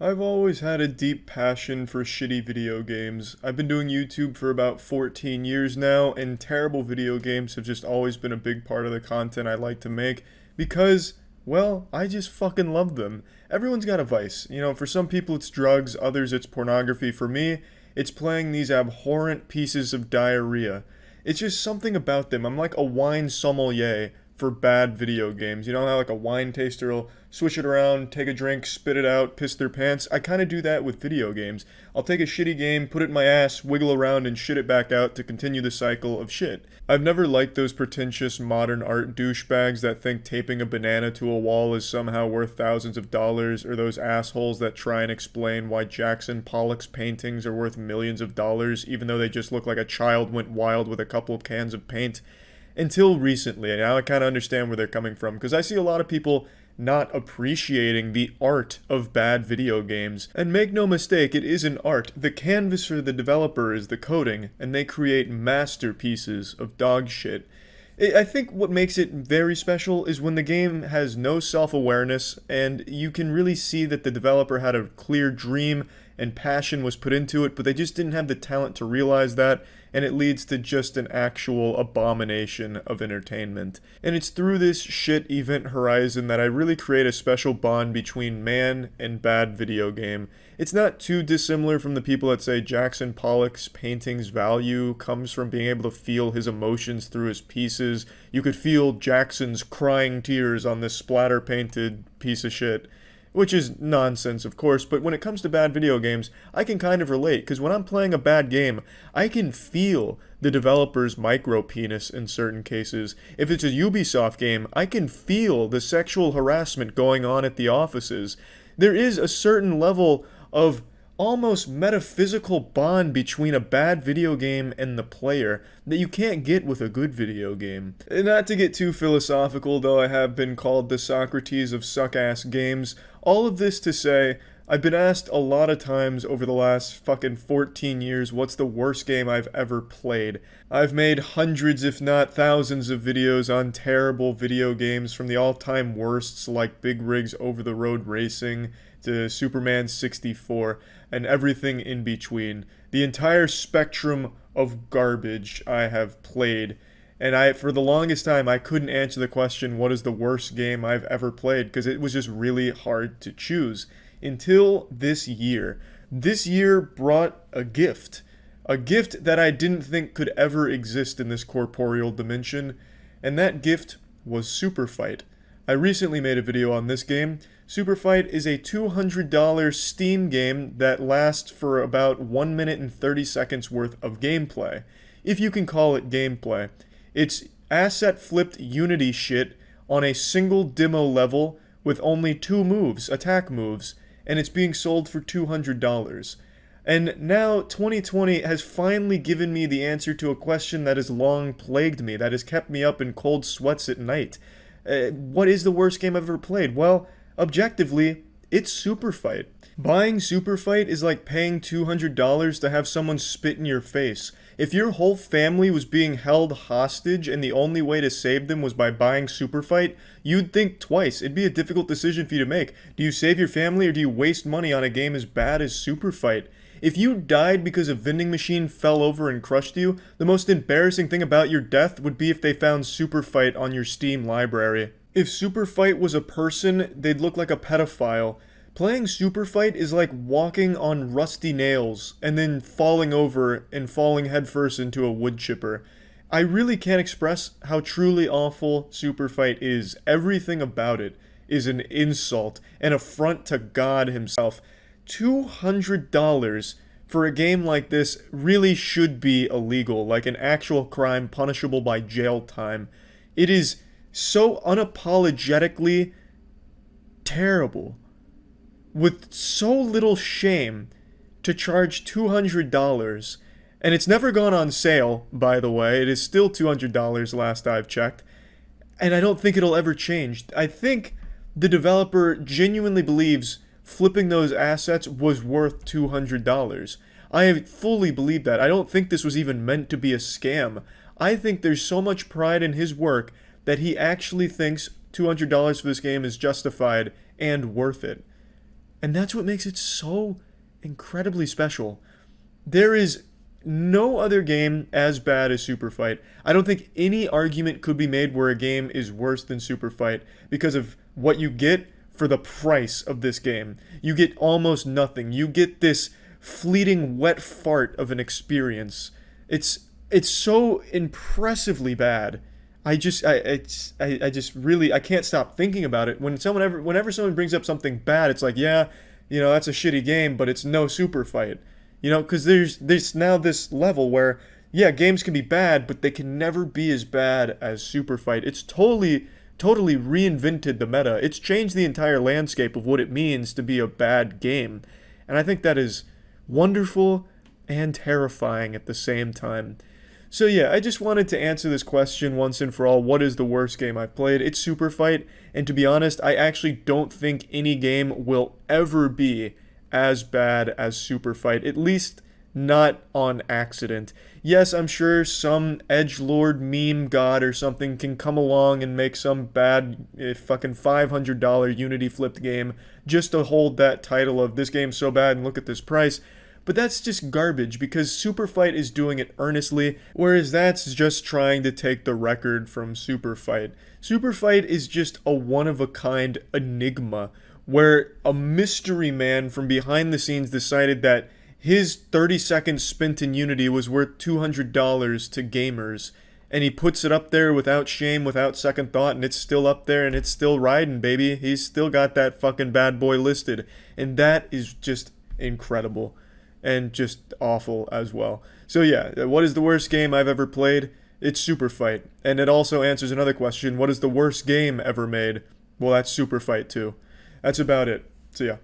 I've always had a deep passion for shitty video games. I've been doing YouTube for about 14 years now, and terrible video games have just always been a big part of the content I like to make because, well, I just fucking love them. Everyone's got a vice. For some people it's drugs, others it's pornography. For me, it's playing these abhorrent pieces of diarrhea. It's just something about them. I'm like a wine sommelier for bad video games. You know how like a wine taster will switch it around, take a drink, spit it out, piss their pants? I kind of do that with video games. I'll take a shitty game, put it in my ass, wiggle around, and shit it back out to continue the cycle of shit. I've never liked those pretentious modern art douchebags that think taping a banana to a wall is somehow worth thousands of dollars, or those assholes that try and explain why Jackson Pollock's paintings are worth millions of dollars even though they just look like a child went wild with a couple of cans of paint. Until recently, and now I kind of understand where they're coming from, because I see a lot of people not appreciating the art of bad video games. And make no mistake, it is an art. The canvas for the developer is the coding, and they create masterpieces of dog shit. I think what makes it very special is when the game has no self-awareness and you can really see that the developer had a clear dream and passion was put into it, but they just didn't have the talent to realize that, and it leads to just an actual abomination of entertainment. And it's through this shit Event Horizon that I really create a special bond between man and bad video game. It's not too dissimilar from the people that say Jackson Pollock's painting's value comes from being able to feel his emotions through his pieces. You could feel Jackson's crying tears on this splatter painted piece of shit. Which is nonsense, of course, but when it comes to bad video games, I can kind of relate, because when I'm playing a bad game, I can feel the developer's micro penis in certain cases. If it's a Ubisoft game, I can feel the sexual harassment going on at the offices. There is a certain level of almost metaphysical bond between a bad video game and the player that you can't get with a good video game. And not to get too philosophical, though I have been called the Socrates of suck-ass games, all of this to say, I've been asked a lot of times over the last fucking 14 years what's the worst game I've ever played. I've made hundreds if not thousands of videos on terrible video games, from the all-time worsts like Big Rig's Over the Road Racing to Superman 64 and everything in between. The entire spectrum of garbage I have played. And for the longest time, I couldn't answer the question, what is the worst game I've ever played? Because it was just really hard to choose. Until this year. This year brought a gift. A gift that I didn't think could ever exist in this corporeal dimension. And that gift was Super Fight. I recently made a video on this game. Super Fight is a $200 Steam game that lasts for about 1 minute and 30 seconds worth of gameplay. If you can call it gameplay. It's asset flipped Unity shit on a single demo level with only 2 moves, attack moves, and it's being sold for $200. And now 2020 has finally given me the answer to a question that has long plagued me, that has kept me up in cold sweats at night. What is the worst game I've ever played? Well, objectively, it's Super Fight. Buying Super Fight is like paying $200 to have someone spit in your face. If your whole family was being held hostage and the only way to save them was by buying Super Fight, you'd think twice. It'd be a difficult decision for you to make. Do you save your family or do you waste money on a game as bad as Super Fight? If you died because a vending machine fell over and crushed you, the most embarrassing thing about your death would be if they found Super Fight on your Steam library. If Super Fight was a person, they'd look like a pedophile. Playing Super Fight is like walking on rusty nails and then falling over and falling headfirst into a wood chipper. I really can't express how truly awful Super Fight is. Everything about it is an insult, an affront to God himself. $200 for a game like this really should be illegal, like an actual crime punishable by jail time. It is so unapologetically terrible, with so little shame, to charge $200. And it's never gone on sale, by the way. It is still $200 last I've checked. And I don't think it'll ever change. I think the developer genuinely believes flipping those assets was worth $200. I fully believe that. I don't think this was even meant to be a scam. I think there's so much pride in his work that he actually thinks $200 for this game is justified and worth it. And that's what makes it so incredibly special. There is no other game as bad as Super Fight. I don't think any argument could be made where a game is worse than Super Fight because of what you get for the price of this game. You get almost nothing. You get this fleeting wet fart of an experience. It's so impressively bad. I just really I can't stop thinking about it. Whenever someone brings up something bad, it's like, yeah, that's a shitty game, but it's no Super Fight. Because there's now this level where, yeah, games can be bad, but they can never be as bad as Super Fight. It's totally reinvented the meta. It's changed the entire landscape of what it means to be a bad game. And I think that is wonderful and terrifying at the same time. So yeah, I just wanted to answer this question once and for all. What is the worst game I've played? It's Super Fight, and to be honest, I actually don't think any game will ever be as bad as Super Fight, at least not on accident. Yes, I'm sure some edgelord meme god or something can come along and make some bad fucking $500 Unity flipped game just to hold that title of this game's so bad and look at this price. But that's just garbage because Super Fight is doing it earnestly, whereas that's just trying to take the record from Super Fight. Super Fight is just a one-of-a-kind enigma where a mystery man from behind the scenes decided that his 30 seconds spent in Unity was worth $200 to gamers. And he puts it up there without shame, without second thought, and it's still up there and it's still riding, baby. He's still got that fucking bad boy listed. And that is just incredible. And just awful as well. So yeah, what is the worst game I've ever played? It's Super Fight. And it also answers another question. What is the worst game ever made? Well, that's Super Fight too. That's about it. So yeah.